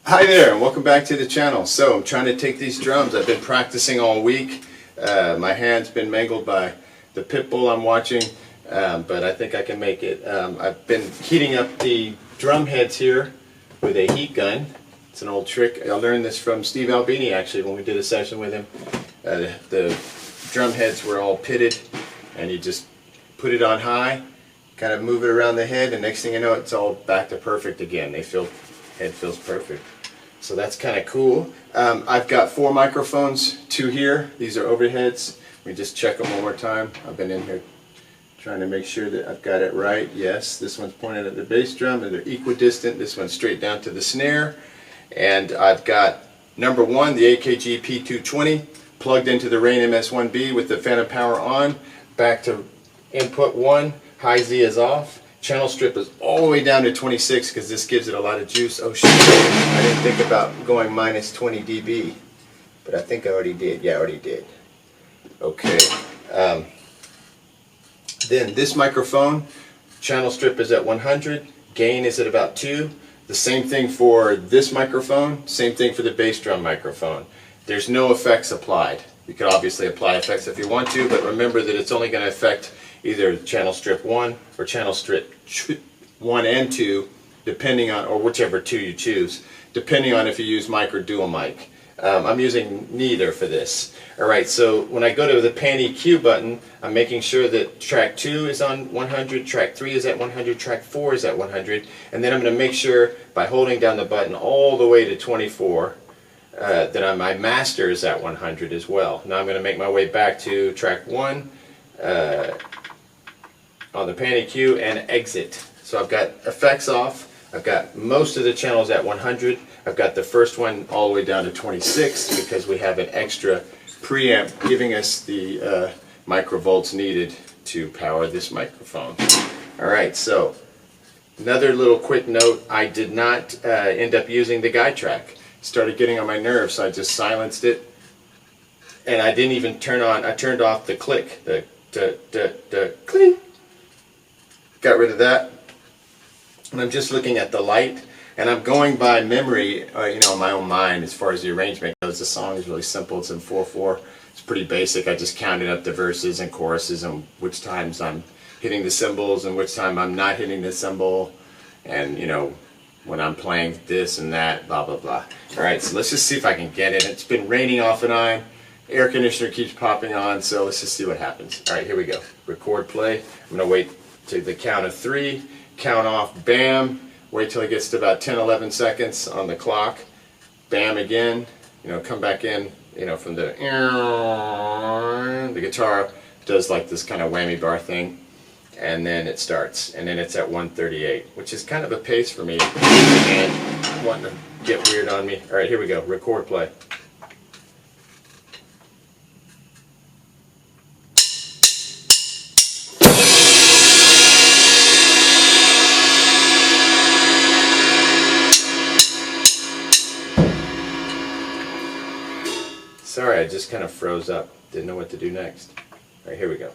Hi there, and welcome back to the channel. So I'm trying to take these drums. I've been practicing all week. My hand's been mangled by the pit bull I'm watching, but I think I can make it. I've been heating up the drum heads here with a heat gun. It's an old trick. I learned this from Steve Albini actually when we did a session with him. The drum heads were all pitted, and you just put it on high, kind of move it around the head, and next thing you know it's all back to perfect again. Head feels perfect. So that's kind of cool. I've got 4 microphones, 2 here. These are overheads. Let me just check them one more time. I've been in here trying to make sure that I've got it right. Yes, this one's pointed at the bass drum and they're equidistant. This one's straight down to the snare. And I've got number 1, the AKG P220, plugged into the Rain MS1B with the phantom power on. Back to input 1, high Z is off. Channel strip is all the way down to 26 because this gives it a lot of juice. Oh shit, I didn't think about going minus 20 dB, but I think I already did. Yeah, I already did. Okay. Then this microphone, channel strip is at 100, gain is at about 2. The same thing for this microphone, same thing for the bass drum microphone. There's no effects applied. You could obviously apply effects if you want to, but remember that it's only going to affect either channel strip 1 or channel strip 1 and 2, depending on, or whichever 2 you choose, depending on if you use mic or dual mic. I'm using neither for this. Alright, so when I go to the pan EQ button, I'm making sure that track 2 is on 100, track 3 is at 100, track 4 is at 100, and then I'm going to make sure by holding down the button all the way to 24 that my master is at 100 as well. Now I'm going to make my way back to track 1 on the pan EQ and exit. So I've got effects off, I've got most of the channels at 100, I've got the first one all the way down to 26 because we have an extra preamp giving us the microvolts needed to power this microphone. Alright, so another little quick note, I did not end up using the guide track. It started getting on my nerves, so I just silenced it, and I didn't even turn on, I turned off the click, the cling. Got rid of that, and I'm just looking at the light, and I'm going by memory, you know, in my own mind as far as the arrangement goes. The song is really simple. It's in 4/4. It's pretty basic. I just counted up the verses and choruses and which times I'm hitting the cymbals and which time I'm not hitting the cymbal, and you know, when I'm playing this and that, blah blah blah. All right, so let's just see if I can get it. It's been raining off and on. Air conditioner keeps popping on, so let's just see what happens. All right, here we go. Record, play. I'm gonna wait to the count of 3, count off, bam, wait till it gets to about 10-11 seconds on the clock, bam again, you know, come back in, you know, from the guitar does like this kind of whammy bar thing, and then it starts, and then it's at 138, which is kind of a pace for me, and wanting to get weird on me. Alright, here we go, record, play. Sorry, I just kind of froze up. Didn't know what to do next. All right, here we go.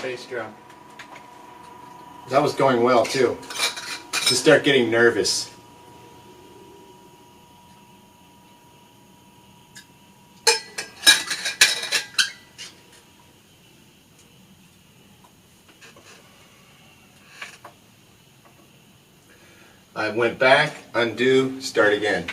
bass drum. That was going well too. Just start getting nervous. I went back, undo, start again.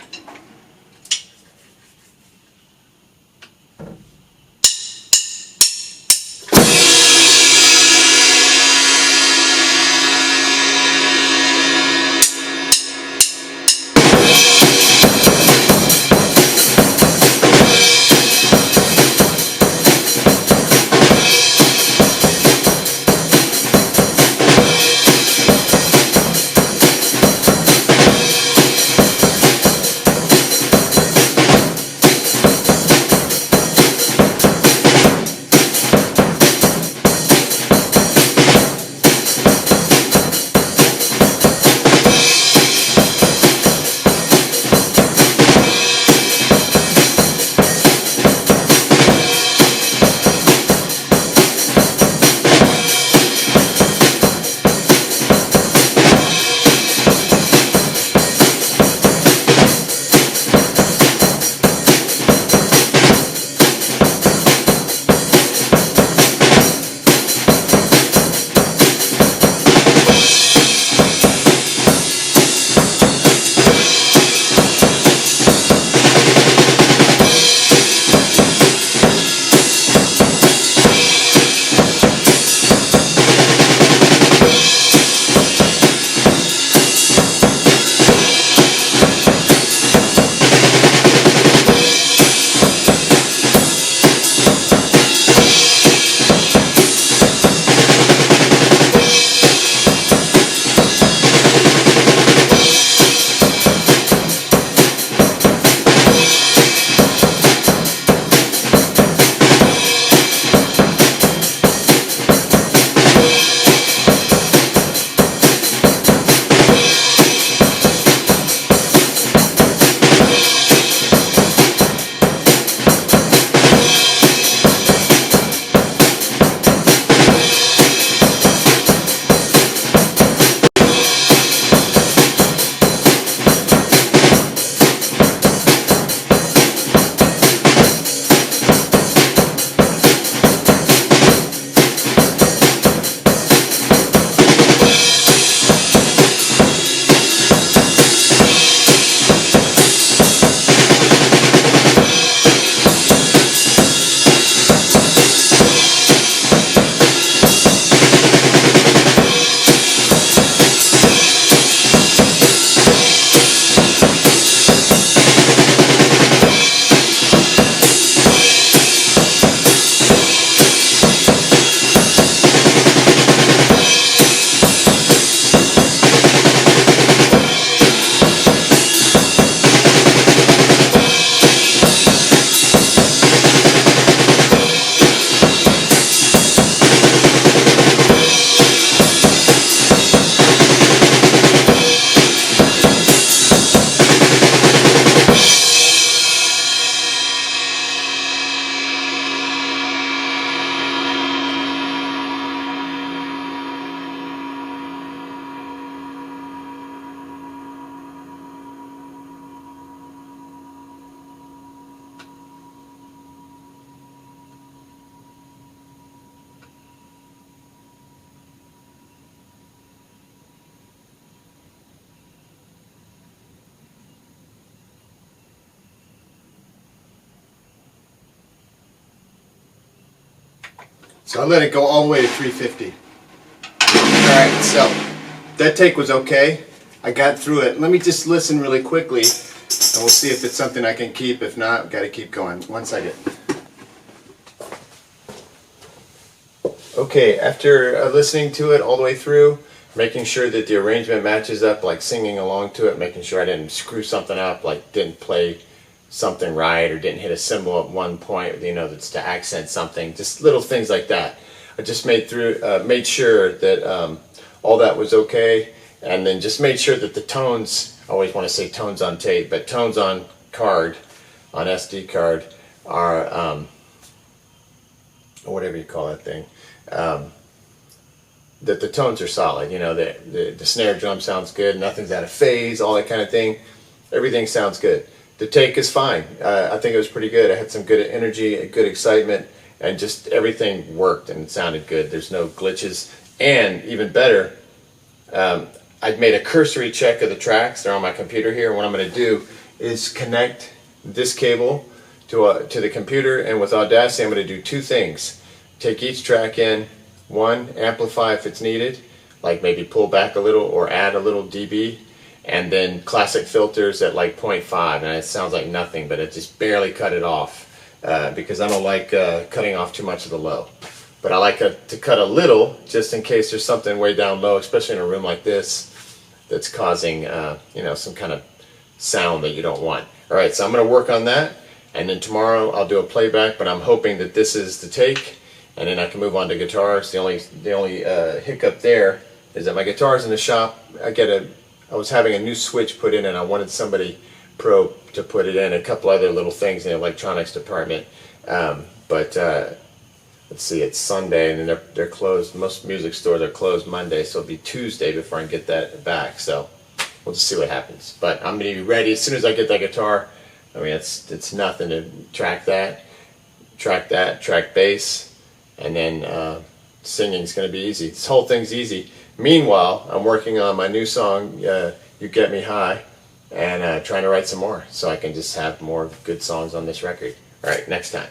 So I let it go all the way to 350. Alright, so that take was okay. I got through it. Let me just listen really quickly and we'll see if it's something I can keep. If not, I've got to keep going. 1 second. Okay, after listening to it all the way through, making sure that the arrangement matches up, like singing along to it, making sure I didn't screw something up, like didn't play something right or didn't hit a cymbal at one point, you know, that's to accent something, just little things like that. I just made sure that all that was okay, and then just made sure that the tones, I always want to say tones on tape, but tones on card, on SD card, are, or whatever you call that thing, that the tones are solid. You know, the snare drum sounds good. Nothing's out of phase. All that kind of thing. Everything sounds good. The take is fine. I think it was pretty good. I had some good energy, good excitement, and just everything worked and it sounded good. There's no glitches. And even better, I'd made a cursory check of the tracks. They're on my computer here. And what I'm going to do is connect this cable to the computer. And with Audacity, I'm going to do two things. Take each track in. One, amplify if it's needed, like maybe pull back a little or add a little dB. And then classic filters at like 0.5, and it sounds like nothing, but it just barely cut it off because I don't like cutting off too much of the low. But I like to cut a little just in case there's something way down low, especially in a room like this that's causing you know, some kind of sound that you don't want. All right, so I'm going to work on that, and then tomorrow I'll do a playback. But I'm hoping that this is the take, and then I can move on to guitars. The only hiccup there is that my guitar's in the shop. I was having a new switch put in, and I wanted somebody pro to put it in, a couple other little things in the electronics department. But let's see, it's Sunday, and then they're closed. Most music stores are closed Monday, so it'll be Tuesday before I can get that back. So we'll just see what happens. But I'm going to be ready as soon as I get that guitar. I mean, it's nothing to track bass, and then singing's going to be easy. This whole thing's easy. Meanwhile, I'm working on my new song, You Get Me High, and trying to write some more so I can just have more good songs on this record. All right, next time.